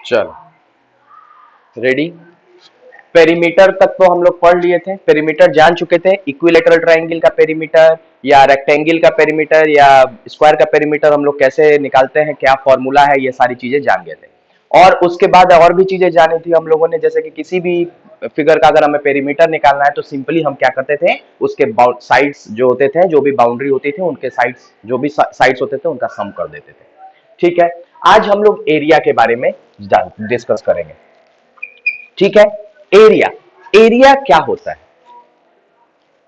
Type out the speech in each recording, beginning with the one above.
चलो ready. Perimeter तक तो हम लोग पढ़ लिए थे, पेरीमीटर जान चुके थे। इक्विलेटरल ट्रायंगल का पेरीमीटर या रेक्टेंगल का पेरीमीटर या स्क्वायर का पेरीमीटर हम लोग कैसे निकालते हैं, क्या फॉर्मूला है, ये सारी चीजें जान गए थे। और उसके बाद और भी चीजें जानी थी हम लोगों ने, जैसे कि किसी भी फिगर का अगर हमें पेरीमीटर निकालना है तो सिंपली हम क्या करते थे, उसके साइड्स जो होते थे, जो भी बाउंड्री होती थी उनके साइड्स, जो भी साइड्स होते थे उनका सम कर देते थे। ठीक है, आज हम लोग एरिया के बारे में डिस्कस करेंगे। ठीक है, एरिया, एरिया क्या होता है?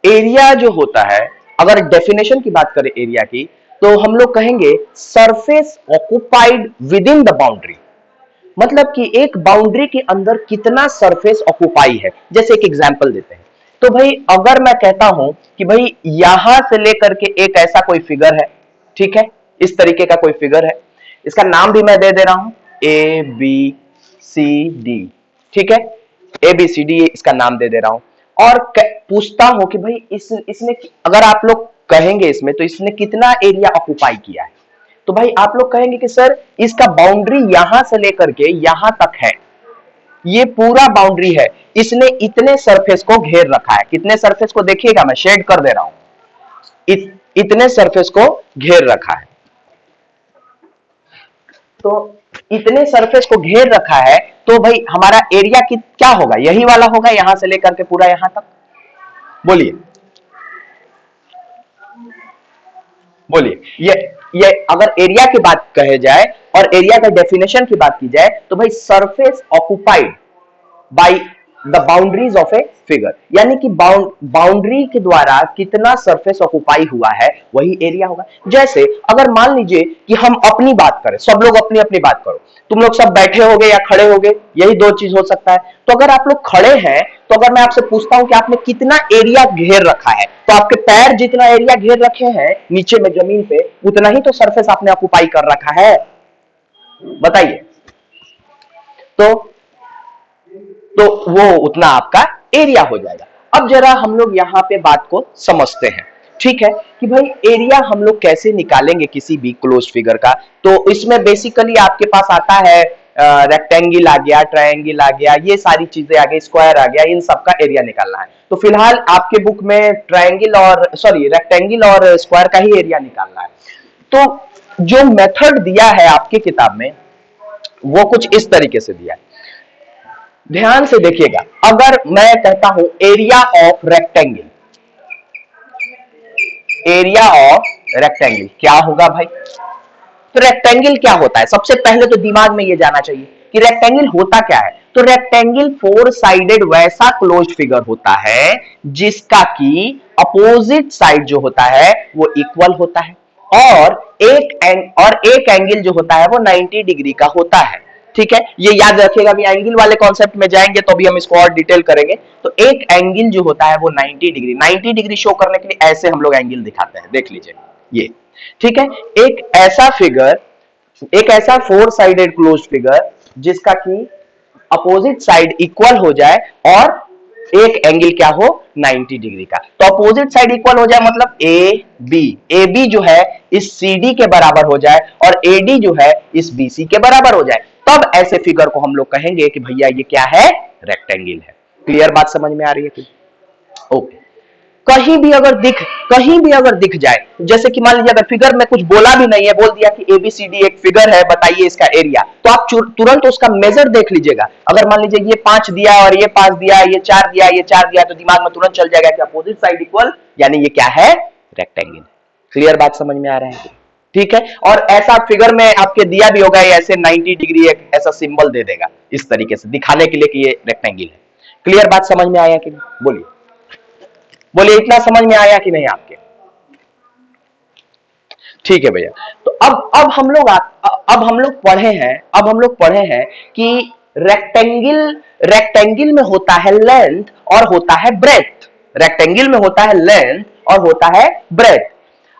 एरिया जो होता है, अगर डेफिनेशन की बात करें एरिया की, तो हम लोग कहेंगे surface occupied with in the boundary. मतलब कि एक बाउंड्री के अंदर कितना सरफेस ऑक्युपाई है। जैसे एक एग्जांपल देते हैं, तो भाई अगर मैं कहता हूं कि भाई यहां से लेकर के एक ऐसा कोई फिगर है, ठीक है, इस तरीके का कोई फिगर है, इसका नाम भी मैं दे दे रहा हूं ए बी सी डी। ठीक है, ए बी सी डी इसका नाम दे दे रहा हूं, और पूछता हूं कि भाई इसने, अगर आप लोग कहेंगे इसमें तो इसने कितना एरिया ऑक्युपाई किया है, तो भाई आप लोग कहेंगे कि सर इसका बाउंड्री यहां से लेकर के यहां तक है, ये पूरा बाउंड्री है, इसने इतने सरफेस को घेर रखा है। कितने सरफेस को देखिएगा, मैं शेड कर दे रहा हूं, इतने सरफेस को घेर रखा है। तो इतने सरफेस को घेर रखा है, तो भाई हमारा एरिया क्या होगा? यही वाला होगा, यहां से लेकर के पूरा यहां तक। बोलिए बोलिए, ये अगर एरिया की बात कहे जाए और एरिया का डेफिनेशन की बात की जाए, तो भाई surface occupied by the boundaries of a figure, यानी कि बाउंड्री के द्वारा कितना सरफेस ऑक्युपाई हुआ है वही एरिया होगा। जैसे अगर मान लीजिए कि हम अपनी बात करें, सब लोग अपनी अपनी बात करो, तुम लोग सब बैठे होगे या खड़े होगे, यही दो चीज हो सकता है। तो अगर आप लोग खड़े हैं, तो अगर मैं आपसे पूछता हूं कि आपने कितना एरिया घेर रखा है, तो आपके पैर जितना एरिया घेर रखे हैं नीचे में जमीन पे, उतना ही तो सरफेस आपने ऑक्युपाई कर रखा है। बताइए, तो वो उतना आपका एरिया हो जाएगा। अब जरा हम लोग यहां पे बात को समझते हैं, ठीक है, कि भाई एरिया हम लोग कैसे निकालेंगे किसी भी क्लोज फिगर का। तो इसमें बेसिकली आपके पास आता है रेक्टेंगल आ गया, ट्रायंगल आ गया, ये सारी चीजें आ गई, स्क्वायर आ गया, इन सबका एरिया निकालना है। तो फिलहाल आपके बुक में ट्रायंगल और रेक्टेंगल और स्क्वायर का ही एरिया निकालना है। तो जो मेथड दिया है आपकी किताब में वो कुछ इस तरीके से दिया है, ध्यान से देखिएगा। अगर मैं कहता हूं area of rectangle, area of rectangle क्या होगा भाई? तो रेक्टेंगल क्या होता है, सबसे पहले तो दिमाग में ये जाना चाहिए कि रेक्टेंगल होता क्या है। तो रेक्टेंगल फोर साइडेड वैसा क्लोज्ड फिगर होता है जिसका की अपोजिट साइड जो होता है वो इक्वल होता है, और एक एंगल जो होता है वो 90 डिग्री का होता है। ठीक है, ये याद रखिएगा। अभी एंगल वाले कॉन्सेप्ट में जाएंगे तो अभी हम इसको और डिटेल करेंगे। तो एक एंगल जो होता है वो 90 डिग्री शो करने के लिए ऐसे हम लोग एंगल दिखाते हैं, देख लीजिए ये। ठीक है, एक ऐसा फिगर, एक ऐसा फोर साइडेड क्लोज फिगर जिसका की अपोजिट साइड इक्वल हो जाए और एक एंगल क्या हो, 90 डिग्री का। तो अपोजिट साइड इक्वल हो जाए मतलब ए बी जो है इस सी डी के बराबर हो जाए और ए डी जो है इस बी सी के बराबर हो जाए, तब ऐसे फिगर को हम लोग कहेंगे कि भैया ये क्या है, रेक्टेंगल है। क्लियर बात समझ में आ रही है? ओके। कहीं भी अगर दिख जाए, जैसे कि मान लीजिए अगर फिगर में कुछ बोला भी नहीं है, बोल दिया कि एबीसीडी एक फिगर है, बताइए इसका एरिया, तो आप तुरंत उसका मेजर देख लीजिएगा। अगर मान लीजिए ये 5 दिया और ये 5 दिया, ये 4 दिया, ये 4 दिया, तो दिमाग में तुरंत चल जाएगा कि अपोजिट साइड इक्वल, यानी ये क्या है, रेक्टेंगल। क्लियर बात समझ में आ रहा है? ठीक है, और ऐसा फिगर में आपके दिया भी होगा, ऐसे 90 डिग्री एक ऐसा सिंबल दे देगा इस तरीके से दिखाने के लिए कि ये रेक्टेंगल है। क्लियर बात समझ में आया कि नहीं? बोलिए बोलिए, इतना समझ में आया कि नहीं आपके? ठीक है भैया। तो अब हम लोग पढ़े हैं कि रेक्टेंगल में होता है लेंथ और होता है ब्रेथ। रेक्टेंगल में होता है लेंथ और होता है ब्रेथ।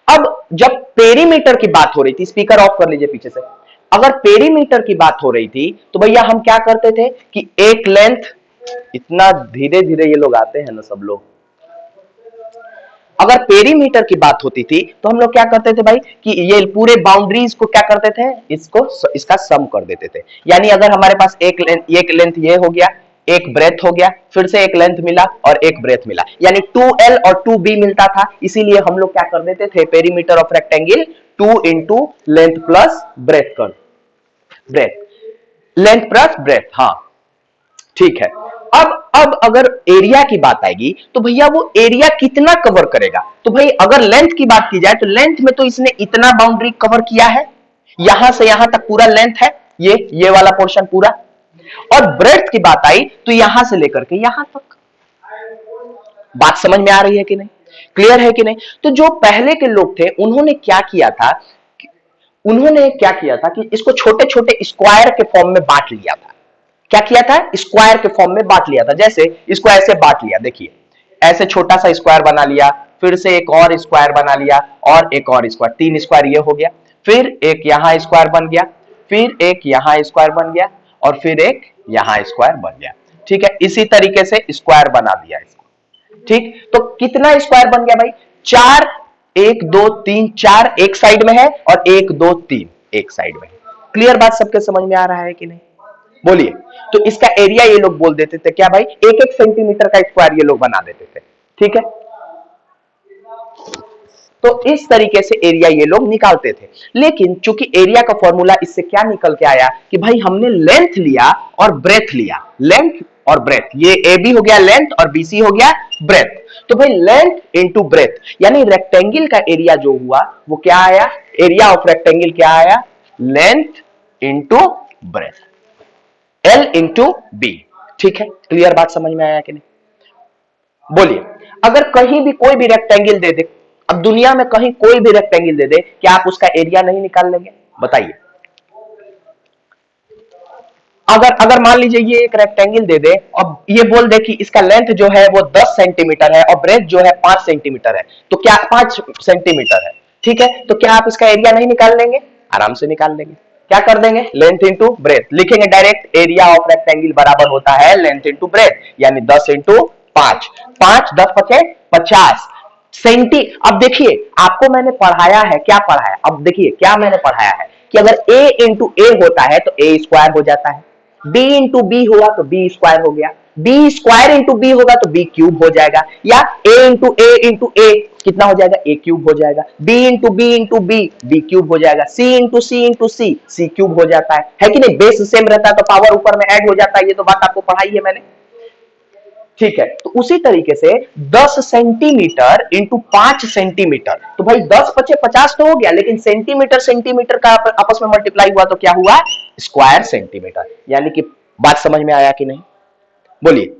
अब जब पेरीमीटर की बात हो रही थी, स्पीकर ऑफ कर लीजिए पीछे से, अगर पेरीमीटर की बात हो रही थी तो भैया हम क्या करते थे कि एक लेंथ, इतना धीरे धीरे ये लोग आते हैं ना सब लोग, अगर पेरीमीटर की बात होती थी तो हम लोग क्या करते थे भाई कि ये पूरे बाउंड्रीज को क्या करते थे, इसको इसका सम कर देते थे। यानी अगर हमारे पास एक लेंथ ये हो गया, एक ब्रेथ हो गया, फिर से एक लेंथ मिला और एक ब्रेथ मिला, यानी 2L और 2B मिलता था। इसीलिए हम लोग क्या कर देते थे, perimeter of rectangle 2 into length plus breadth कर, ब्रेथ, लेंथ प्लस ब्रेथ। हाँ ठीक है। अब अगर एरिया की बात आएगी तो भैया वो एरिया कितना कवर करेगा, तो भाई अगर लेंथ की बात की जाए तो लेंथ में तो इसने इतना बाउंड्री कवर किया है, यहां से यहां तक पूरा लेंथ है, ये वाला पोर्शन पूरा। और ब्रेथ की बात आई तो यहां से लेकर के यहां तक। बात समझ में आ रही है कि नहीं, क्लियर है कि नहीं? तो जो पहले के लोग थे उन्होंने क्या किया था, कि इसको छोटे छोटे स्क्वायर के फॉर्म में बांट लिया था। क्या किया था, स्क्वायर के फॉर्म में बांट लिया था। जैसे इसको ऐसे बांट लिया, देखिए ऐसे छोटा सा स्क्वायर बना लिया, फिर से एक और स्क्वायर बना लिया और एक और स्क्वायर, 3 स्क्वायर ये हो गया, फिर एक यहां स्क्वायर बन गया, फिर एक यहां स्क्वायर बन गया और फिर एक यहां स्क्वायर बन गया। ठीक है, इसी तरीके से स्क्वायर बना दिया इसको। ठीक, तो कितना स्क्वायर बन गया भाई, 4, 1 2 3 4 एक साइड में है और 1 2 3 एक साइड में है। क्लियर बात सबके समझ में आ रहा है कि नहीं, बोलिए। तो इसका एरिया ये लोग बोल देते थे क्या भाई, 1-1 सेंटीमीटर का स्क्वायर ये लोग बना देते थे। ठीक है, तो इस तरीके से एरिया ये लोग निकालते थे। लेकिन चूंकि एरिया का फॉर्मूला इससे क्या निकल के आया कि भाई हमने लेंथ लिया और ब्रेथ लिया, लेंथ और ब्रेथ, ये ए बी हो गया लेंथ और बी सी हो गया ब्रेथ। तो भाई लेंथ इंटू ब्रेथ, यानी रेक्टेंगल का एरिया जो हुआ वो क्या आया, एरिया ऑफ रेक्टेंगल क्या आया, length into breadth, L into B. ठीक है, क्लियर बात समझ में आया कि नहीं, बोलिए। अगर कहीं भी कोई भी रेक्टेंगल दे दे, अब दुनिया में कहीं कोई भी रेक्टेंगल दे दे, क्या आप उसका एरिया नहीं निकाल लेंगे, बताइए। अगर मान लीजिए ये एक रेक्टेंगल दे दे और ये बोल दे कि इसका लेंथ जो है वो 10 सेंटीमीटर है और ब्रेथ जो है 5 सेंटीमीटर है, तो क्या 5 सेंटीमीटर है, ठीक है, तो क्या आप इसका एरिया नहीं निकाल लेंगे, आराम से निकाल लेंगे। क्या कर देंगे, लेंथ इंटू ब्रेथ लिखेंगे डायरेक्ट, एरिया ऑफ रेक्टेंगल बराबर होता है लेंथ इंटू ब्रेथ, यानी 10 इंटू 5, 5 10 पचे 50 सेंटी। अब देखिए आपको मैंने पढ़ाया है, क्या पढ़ाया, अब देखिए क्या मैंने पढ़ाया है कि अगर a इंटू ए होता है तो a स्क्वायर हो जाता है, b इंटू बी हुआ तो b स्क्वायर हो गया, b स्क्वायर इंटू बी होगा तो b क्यूब हो जाएगा, या a इंटू ए कितना हो जाएगा, a क्यूब हो जाएगा, b into B b cube हो जाएगा, c into C c cube हो जाता है कि नहीं, बेस सेम रहता है तो पावर ऊपर में ऐड हो जाता है, ये तो बात आपको पढ़ाई है मैंने। ठीक है, तो उसी तरीके से 10 सेंटीमीटर इंटू 5 सेंटीमीटर, तो भाई 10 पचे 50 तो हो गया, लेकिन सेंटीमीटर का आपस में मल्टीप्लाई हुआ तो क्या हुआ, स्क्वायर सेंटीमीटर। यानी कि बात समझ में आया कि नहीं, बोलिए।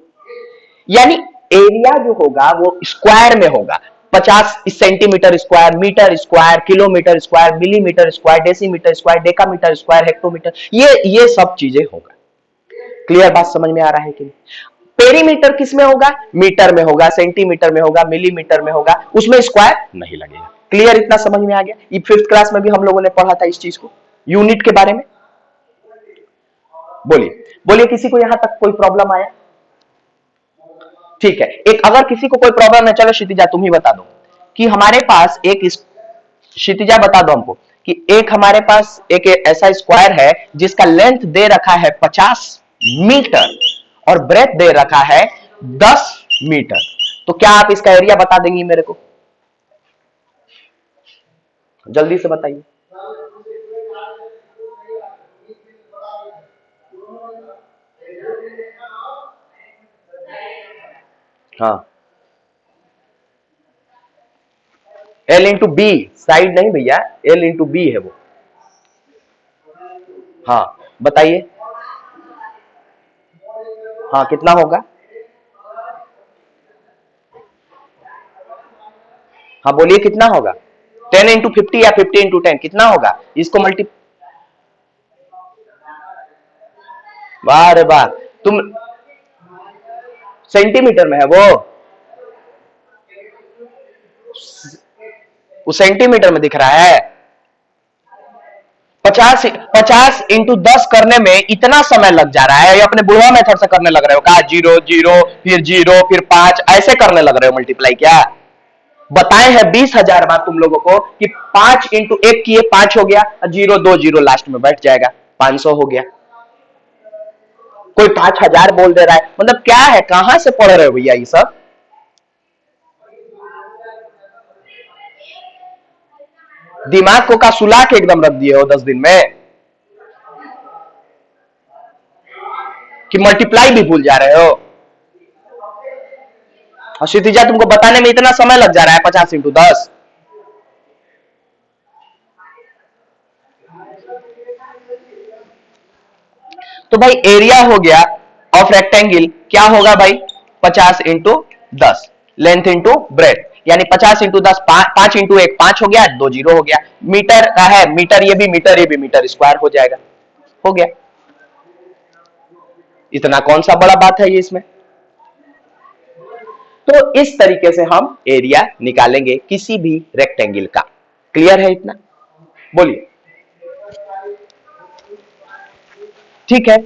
यानी एरिया जो होगा वो स्क्वायर में होगा, 50 centimetre square, metre square, kilometre square, millimetre square, decimetre square, decametre square, hectometre, ये सब चीजें होगा। क्लियर बात समझ में आ रहा है कि नहीं? पेरीमीटर किस में होगा, मीटर में होगा, सेंटीमीटर में होगा, मिलीमीटर में होगा, उसमें स्क्वायर नहीं लगेगा। क्लियर, इतना समझ में आ गया। ये 5th क्लास में भी हम लोगों ने पढ़ा था इस चीज को, यूनिट के बारे में। बोलिए किसी को यहां तक कोई प्रॉब्लम आया? ठीक है, एक अगर किसी को कोई प्रॉब्लम है, चलो क्षितिजा तुम ही बता दो कि हमारे पास एक, क्षितिजा बता दो हमको कि एक हमारे पास एक ऐसा स्क्वायर है जिसका लेंथ दे रखा है 50 मीटर और ब्रेथ दे रखा है 10 मीटर, तो क्या आप इसका एरिया बता देंगी मेरे को, जल्दी से बताइए। हाँ, L इंटू बी, साइड नहीं भैया, L इंटू बी है वो। हाँ बताइए, हाँ कितना होगा, हाँ बोलिए कितना होगा, 10 इंटू 50 या 50 इंटू 10 कितना होगा, इसको मल्टी, वाह रे वाह, तुम सेंटीमीटर में है वो सेंटीमीटर में दिख रहा है। 50 इंटू 10 करने में इतना समय लग जा रहा है, ये अपने बुढ़वा मेथड से करने लग रहे हो क्या, 0 0 फिर 0 फिर 5 ऐसे करने लग रहे हो मल्टीप्लाई क्या, बताए हैं 20,000 बार तुम लोगों को कि 5 × 1 किए 5 हो गया, 0 2 0 लास्ट में बैठ जाएगा, 500 हो गया। कोई 5,000 बोल दे रहा है, मतलब क्या है, कहां से पढ़ रहे हो भैया ये सब? दिमाग को का सुला के एकदम रख दिए हो 10 दिन में, कि मल्टीप्लाई भी भूल जा रहे हो। और क्षितिजा तुमको बताने में इतना समय लग जा रहा है, 50 × 10। तो भाई एरिया हो गया ऑफ रेक्टेंगल क्या होगा भाई, 50 × 10, लेंथ इंटू ब्रेथ, यानी 50 × 10, 5 × 1 5 हो गया, 2 0 हो गया। मीटर का है, मीटर ये भी मीटर, ये भी मीटर स्क्वायर हो जाएगा, हो गया। इतना कौन सा बड़ा बात है ये इसमें? तो इस तरीके से हम एरिया निकालेंगे किसी भी रेक्टेंगल का। क्लियर है इतना? बोलिए। ठीक है,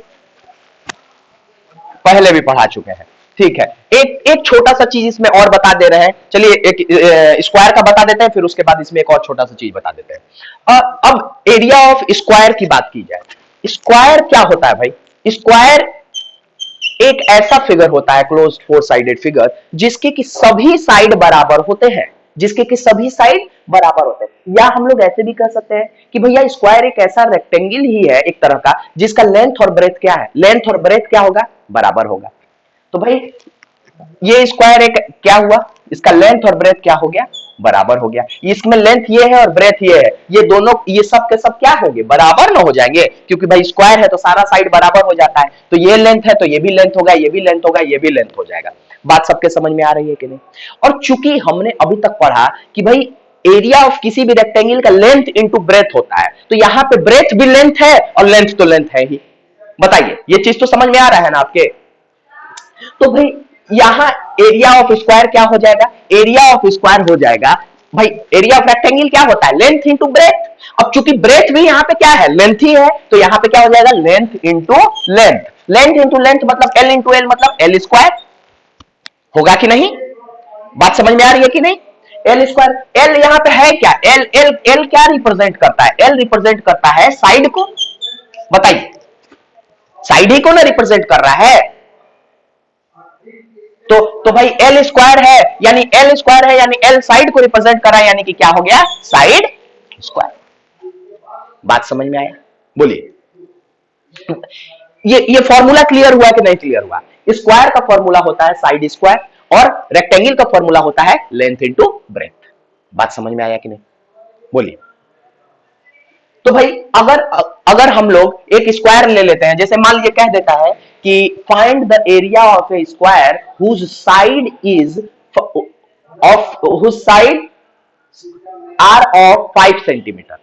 पहले भी पढ़ा चुके हैं। ठीक है, एक एक छोटा सा चीज इसमें और बता दे रहे हैं, चलिए एक स्क्वायर का बता देते हैं, फिर उसके बाद इसमें एक और छोटा सा चीज बता देते हैं। अब एरिया ऑफ स्क्वायर की बात की जाए। स्क्वायर क्या होता है भाई? स्क्वायर एक ऐसा फिगर होता है, क्लोज्ड फोर साइडेड फिगर, जिसके की सभी साइड बराबर होते हैं, जिसके की सभी साइड बराबर होते हैं। या हम लोग ऐसे भी कह सकते हैं कि भैया स्क्वायर एक ऐसा रेक्टेंगल ही है एक तरह का, जिसका लेंथ और ब्रेथ क्या है, लेंथ और ब्रेथ क्या होगा, बराबर होगा। तो भाई ये स्क्वायर एक क्या हुआ, इसका लेंथ और ब्रेथ क्या हो गया, बराबर हो गया। इसमें लेंथ ये है और ब्रेथ ये है, ये दोनों ये सब के सब क्या होंगे, बराबर ना हो जाएंगे, क्योंकि भाई स्क्वायर है तो सारा साइड बराबर हो जाता है। तो ये लेंथ है तो ये भी लेंथ होगा, ये भी लेंथ होगा, ये भी लेंथ हो जाएगा। बात सबके समझ में आ रही है कि नहीं? और चूंकि हमने अभी तक पढ़ा कि भाई एरिया ऑफ किसी भी रेक्टेंगल का लेंथ इंटू ब्रेथ होता है, तो यहां पे ब्रेथ भी लेंथ है और लेंथ तो लेंथ है ही। बताइए, ये चीज तो समझ में आ रहा है ना आपके? तो भाई यहां एरिया ऑफ स्क्वायर क्या हो जाएगा, एरिया ऑफ स्क्वायर हो जाएगा भाई, एरिया ऑफ रेक्टेंगल क्या होता है, लेंथ इंटू ब्रेथ। अब चूंकि ब्रेथ भी यहां पे क्या है, लेंथ ही है, तो यहां पे क्या हो जाएगा, length into length. Length into length मतलब एल इंटू एल मतलब एल स्क्वायर होगा कि नहीं? बात समझ में आ रही है कि नहीं? एल स्क्वायर, एल यहां पे है क्या, एल एल एल क्या रिप्रेजेंट करता है, एल रिप्रेजेंट करता है साइड को। बताइए, साइड ही को ना रिप्रेजेंट कर रहा है। तो भाई एल स्क्वायर है, यानी एल स्क्वायर है, यानी एल साइड को रिप्रेजेंट कर रहा है, यानी कि क्या हो गया, साइड स्क्वायर। बात समझ में आया? बोलिए। ये फॉर्मूला क्लियर हुआ कि नहीं क्लियर हुआ? स्क्वायर का फॉर्मूला होता है साइड स्क्वायर और रेक्टेंगल का फॉर्मूला होता है लेंथ इंटू ब्रेथ। बात समझ में आया कि नहीं? बोलिए। तो भाई अगर अगर हम लोग एक स्क्वायर ले लेते हैं, जैसे मान लीजिए कह देता है कि find the area of a square whose side is of whose side are of 5 centimetre.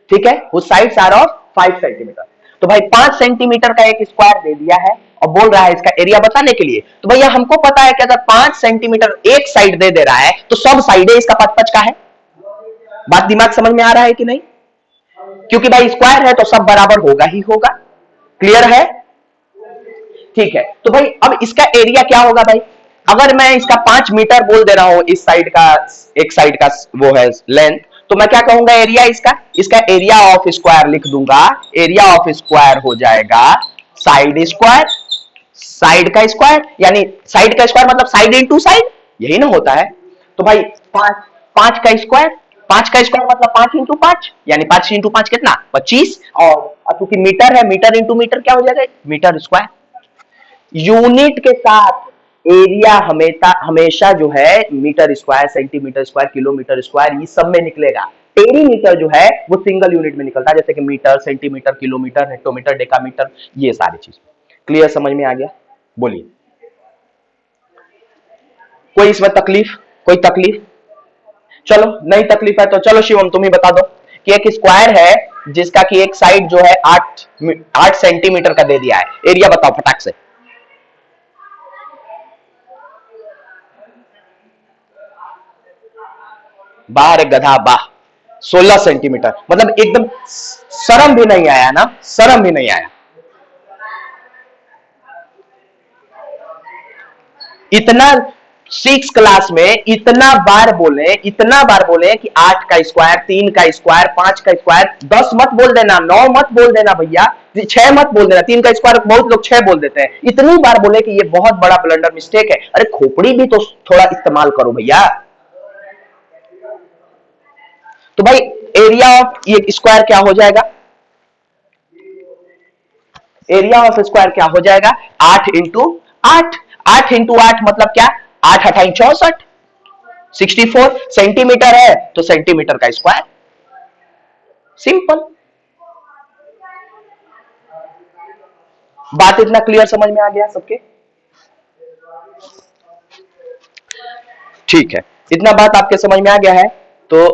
ठीक है, whose sides are of 5 centimetre. तो भाई 5 सेंटीमीटर का एक स्क्वायर दे दिया है और बोल रहा है इसका एरिया बताने के लिए। तो भैया हमको पता है कि अगर 5 सेंटीमीटर एक साइड दे दे रहा है तो सब साइड इसका 5 का है। बात दिमाग समझ में आ रहा है कि नहीं? क्योंकि भाई स्क्वायर है तो सब बराबर होगा ही होगा। क्लियर है? ठीक है, तो भाई अब इसका एरिया क्या होगा भाई, अगर मैं इसका 5 मीटर बोल दे रहा हूं, इस साइड का, एक साइड का वो है लेंथ, तो मैं क्या कहूंगा एरिया इसका, इसका एरिया ऑफ स्क्वायर लिख दूंगा। एरिया ऑफ स्क्वायर हो जाएगा साइड स्क्वायर, साइड का स्क्वायर, यानी साइड का स्क्वायर मतलब साइड इंटू साइड, यही ना होता है। तो भाई 5 5 का स्क्वायर, 5 का स्क्वायर मतलब 5 × 5, यानी 5 × 5 कितना, 25। और क्योंकि मीटर है, मीटर इंटू मीटर क्या हो जाएगा, मीटर स्क्वायर। यूनिट के साथ एरिया हमेशा हमेशा जो है metre square, centimetre square, kilometre square, ये सब में निकलेगा। पेरीमीटर जो है वो सिंगल यूनिट में निकलता है, जैसे कि metre, centimetre, kilometre, hectometre, decametre, ये सारी चीज। क्लियर, समझ में आ गया? बोलिए। कोई इसमें तकलीफ, कोई तकलीफ? चलो नहीं तकलीफ है तो चलो शिवम तुम ही बता दो कि एक स्क्वायर है जिसका कि एक साइड जो है 8 सेंटीमीटर का दे दिया है, एरिया बताओ फटाक से। बाहर एक गधा, बाह, 16 सेंटीमीटर, मतलब एकदम शर्म भी नहीं आया ना, शर्म भी नहीं आया। इतना सिक्स क्लास में इतना बार बोले कि 8 का स्क्वायर, 3 का स्क्वायर, 5 का स्क्वायर, 10 मत बोल देना, 9 मत बोल देना भैया, 6 मत बोल देना। 3 का स्क्वायर बहुत लोग 6 बोल देते हैं। इतनी बार बोले कि ये बहुत बड़ा ब्लंडर मिस्टेक है। अरे खोपड़ी भी तो थोड़ा इस्तेमाल करो भैया। तो भाई एरिया ऑफ ये स्क्वायर क्या हो जाएगा? एरिया ऑफ स्क्वायर क्या हो जाएगा? 8 इंटू 8। 8 इंटू 8 मतलब क्या? 8 अठाई 64, 64 सेंटीमीटर है तो सेंटीमीटर का स्क्वायर। सिंपल। बात इतना क्लियर समझ में आ गया सबके? ठीक है, इतना बात आपके समझ में आ गया है तो